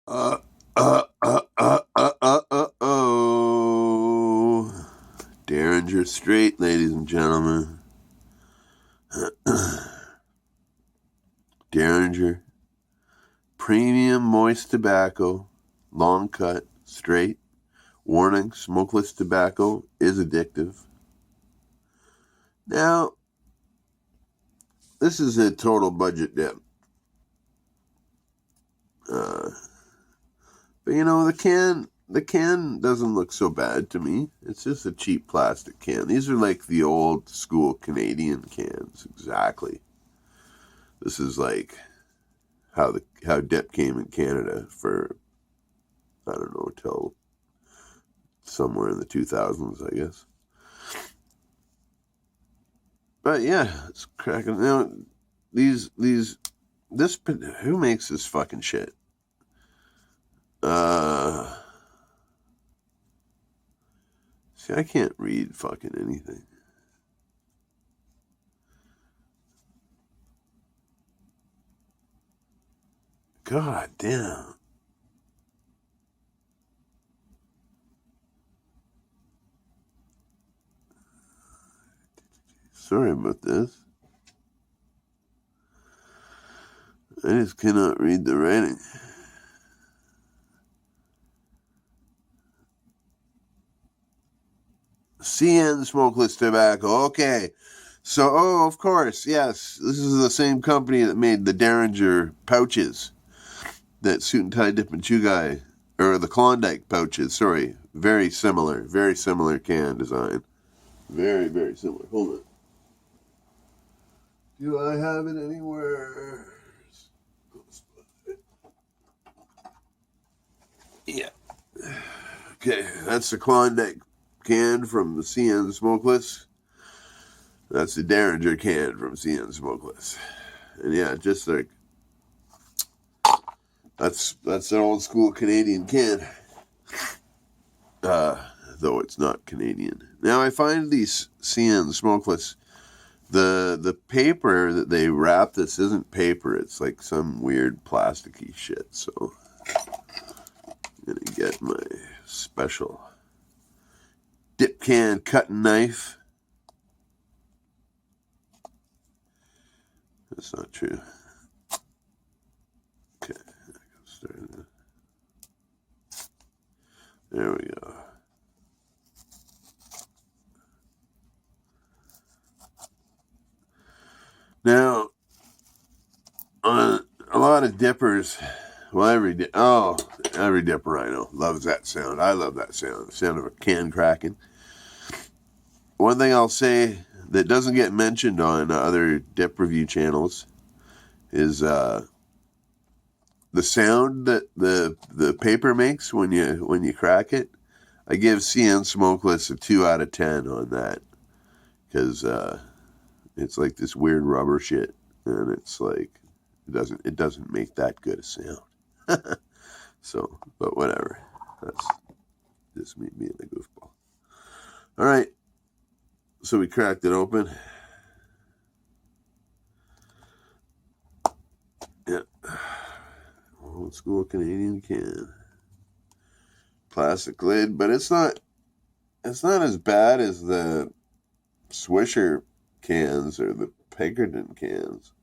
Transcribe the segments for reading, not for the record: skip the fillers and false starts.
Uh, oh. Derringer straight, ladies and gentlemen. Derringer. Premium moist tobacco. Long cut. Straight. Warning, smokeless tobacco is addictive. Now, this is a total budget dip. But you know, the can doesn't look so bad to me. It's just a cheap plastic can. These are like the old school Canadian cans, exactly. This is like how dip came in Canada for, I don't know, till somewhere in the 2000s, I guess. But yeah, it's cracking. Now, who makes this fucking shit? See, I can't read fucking anything. God damn. Sorry about this. I just cannot read the writing. CN Smokeless Tobacco. Okay. So, of course, yes. This is the same company that made the Derringer pouches. That Suit and Tie Dip and Chew Guy. Or the Klondike pouches, sorry. Very similar can design. Very, very similar. Hold on. Do I have it anywhere? Yeah. Okay, that's the Klondike can from the CN Smokeless. That's the Derringer can from CN Smokeless. And yeah, just like that's an old school Canadian can. Though it's not Canadian. Now I find these CN Smokeless, the paper that they wrap this isn't paper. It's like some weird plasticky shit. So I'm gonna get my special dip can cutting knife. That's not true. Okay, there we go. Now, on a lot of dippers, well, every dipper I know loves that sound. I love that sound, the sound of a can cracking. One thing I'll say that doesn't get mentioned on other dip review channels is the sound that the paper makes when you crack it. I give CN Smokeless a 2 out of 10 on that because it's like this weird rubber shit, and it's like it doesn't make that good a sound. So, but whatever. That's just me being a goofball. All right. So we cracked it open. Yeah. Old school Canadian can. Plastic lid, but it's not as bad as the Swisher cans or the Pinkerton cans.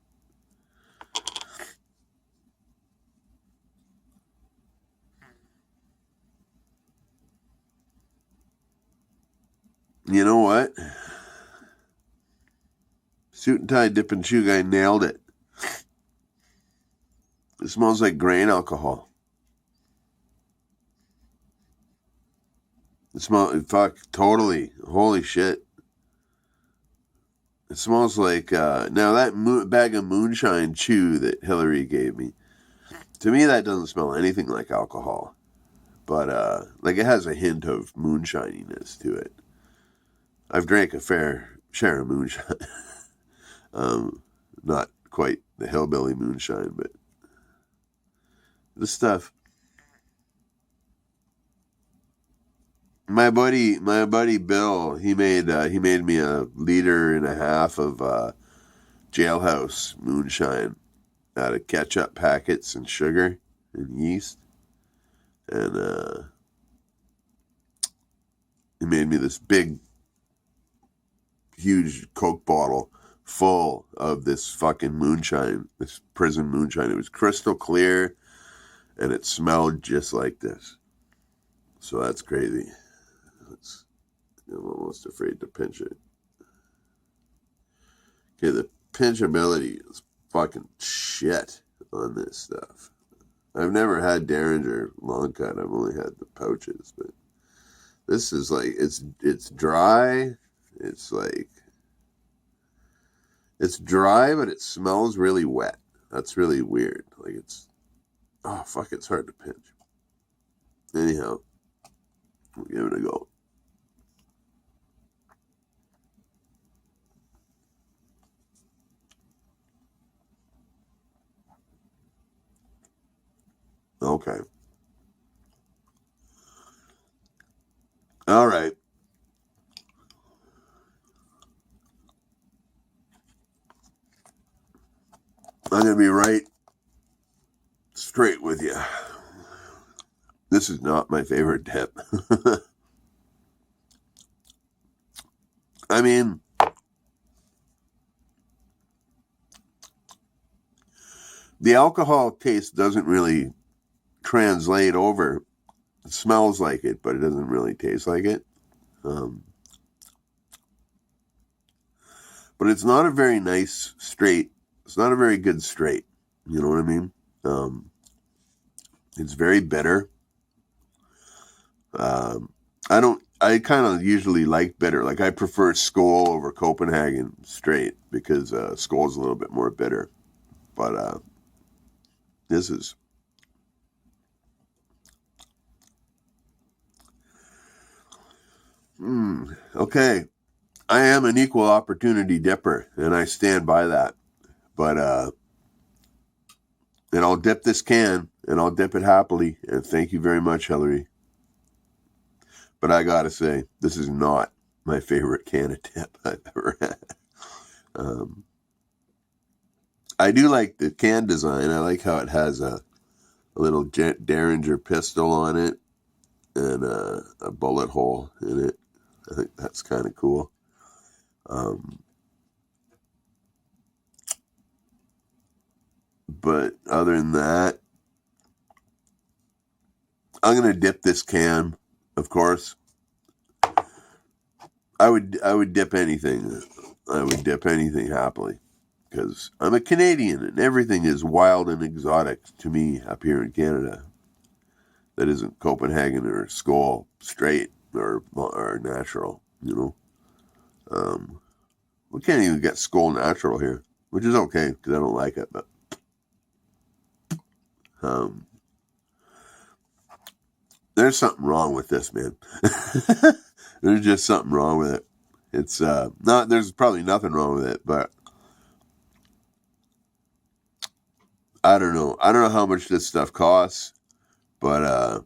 You know what? Suit and Tie Dip and Chew Guy nailed it. It smells like grain alcohol. It smells, fuck, totally. Holy shit. It smells like, now that bag of moonshine chew that Hillary gave me, to me that doesn't smell anything like alcohol. But, like it has a hint of moonshininess to it. I've drank a fair share of moonshine. Not quite the hillbilly moonshine, but the stuff. My buddy Bill, he made me a liter and a half of jailhouse moonshine out of ketchup packets and sugar and yeast. and he made me this big, huge Coke bottle full of this fucking moonshine, this prison moonshine. It was crystal clear, and it smelled just like this. So that's crazy. I'm almost afraid to pinch it. Okay, the pinchability is fucking shit on this stuff. I've never had Derringer long cut. I've only had the pouches, but this is like, it's dry. It's like, it's dry, but it smells really wet. That's really weird. Like it's, oh fuck, it's hard to pinch. Anyhow, we'll give it a go. Okay. All right. I'm going to be right straight with you. This is not my favorite dip. I mean, the alcohol taste doesn't really translate over. It smells like it, but it doesn't really taste like it. But it's not a very nice straight. It's not a very good straight. You know what I mean? It's very bitter. I kind of usually like bitter. Like I prefer Skol over Copenhagen straight because Skol is a little bit more bitter. But this is... Okay. I am an equal opportunity dipper, and I stand by that. But, and I'll dip this can, and I'll dip it happily, and thank you very much, Hillary. But I gotta say, this is not my favorite can of dip I've ever had. I do like the can design. I like how it has a little Derringer pistol on it, and a bullet hole in it. I think that's kind of cool. But other than that, I'm gonna dip this can, of course. I would dip anything. I would dip anything happily because I'm a Canadian and everything is wild and exotic to me up here in Canada. That isn't Copenhagen or Skol straight or natural, you know. We can't even get Skol natural here, which is okay because I don't like it. But there's something wrong with this, man. There's just something wrong with it. It's not. There's probably nothing wrong with it, but I don't know. I don't know how much this stuff costs, but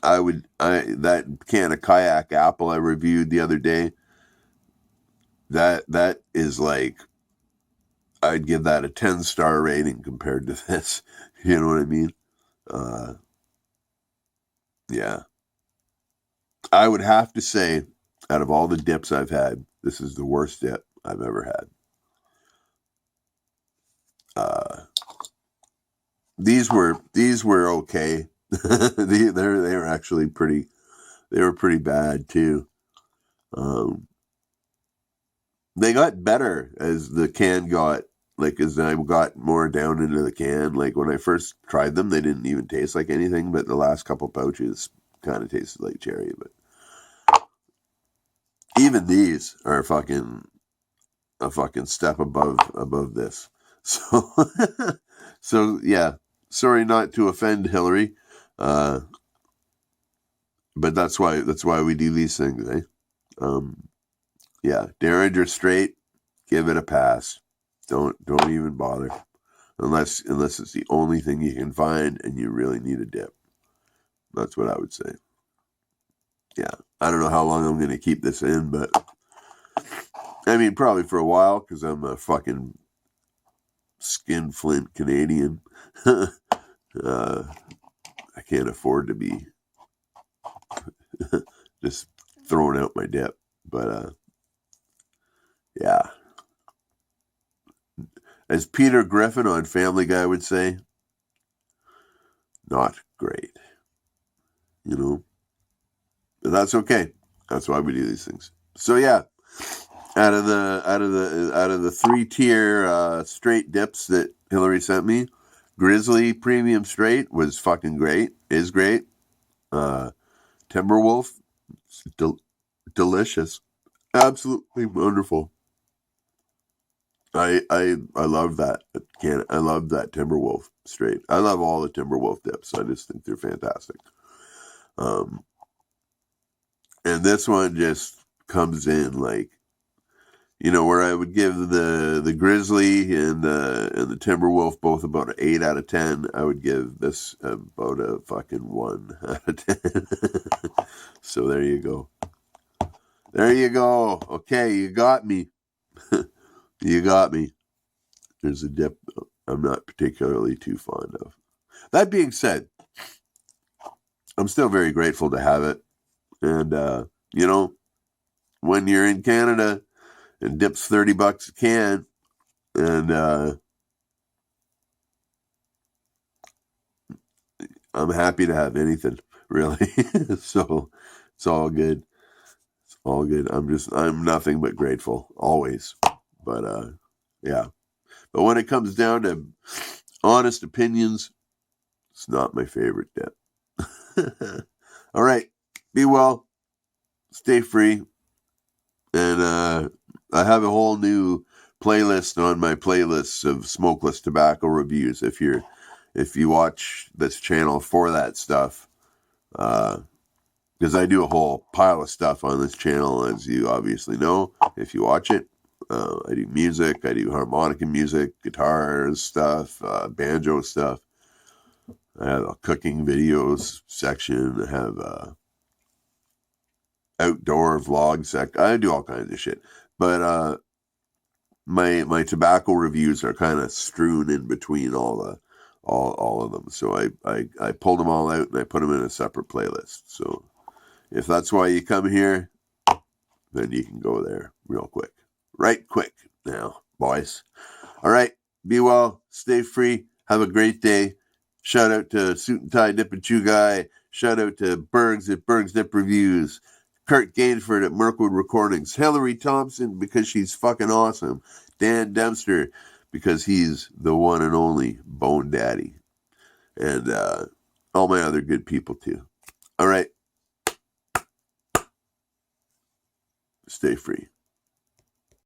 that can of Kayak apple I reviewed the other day. That is like, I'd give that a 10-star rating compared to this. You know what I mean? Yeah. I would have to say, out of all the dips I've had, this is the worst dip I've ever had. These were okay. they were actually pretty. They were pretty bad too. They got better as the can got, like, as I got more down into the can. Like when I first tried them, they didn't even taste like anything. But the last couple pouches kind of tasted like cherry. But even these are a fucking step above this. So so yeah. Sorry not to offend Hillary, but that's why we do these things, eh? Yeah, Derringer straight, give it a pass. Don't even bother, unless it's the only thing you can find and you really need a dip. That's what I would say. Yeah, I don't know how long I'm gonna keep this in, but I mean probably for a while because I'm a fucking skinflint Canadian. can't afford to be just throwing out my dip. But yeah. As Peter Griffin on Family Guy would say, not great. You know? But that's okay. That's why we do these things. So yeah, out of the 3-tier straight dips that Hillary sent me, Grizzly Premium Straight was fucking great. Is great. Timberwolf, delicious, absolutely wonderful. I love that. I love that Timberwolf Straight. I love all the Timberwolf dips. I just think they're fantastic. And this one just comes in like, you know, where I would give the Grizzly and the Timberwolf both about an 8 out of 10. I would give this about a fucking 1 out of 10. So there you go. There you go. Okay, you got me. You got me. There's a dip I'm not particularly too fond of. That being said, I'm still very grateful to have it. And, you know, when you're in Canada and dip's $30 a can, and I'm happy to have anything, really. So it's all good. It's all good. I'm nothing but grateful, always. But, yeah. But when it comes down to honest opinions, it's not my favorite dip. All right. Be well. Stay free. And I have a whole new playlist on my playlists of smokeless tobacco reviews. If you watch this channel for that stuff, because I do a whole pile of stuff on this channel, as you obviously know, if you watch it. I do music, I do harmonica music, guitars stuff, banjo stuff. I have a cooking videos section. I have outdoor vlog section. I do all kinds of shit. But my tobacco reviews are kind of strewn in between all of them. So I pulled them all out and I put them in a separate playlist. So if that's why you come here, then you can go there real quick. Right quick now, boys. All right. Be well. Stay free. Have a great day. Shout out to Suit and Tie Dip and Chew Guy. Shout out to Bergs at Bergs Dip Reviews. Kurt Gainford at Mirkwood Recordings. Hillary Thompson because she's fucking awesome. Dan Dempster because he's the one and only Bone Daddy. And all my other good people too. All right. Stay free.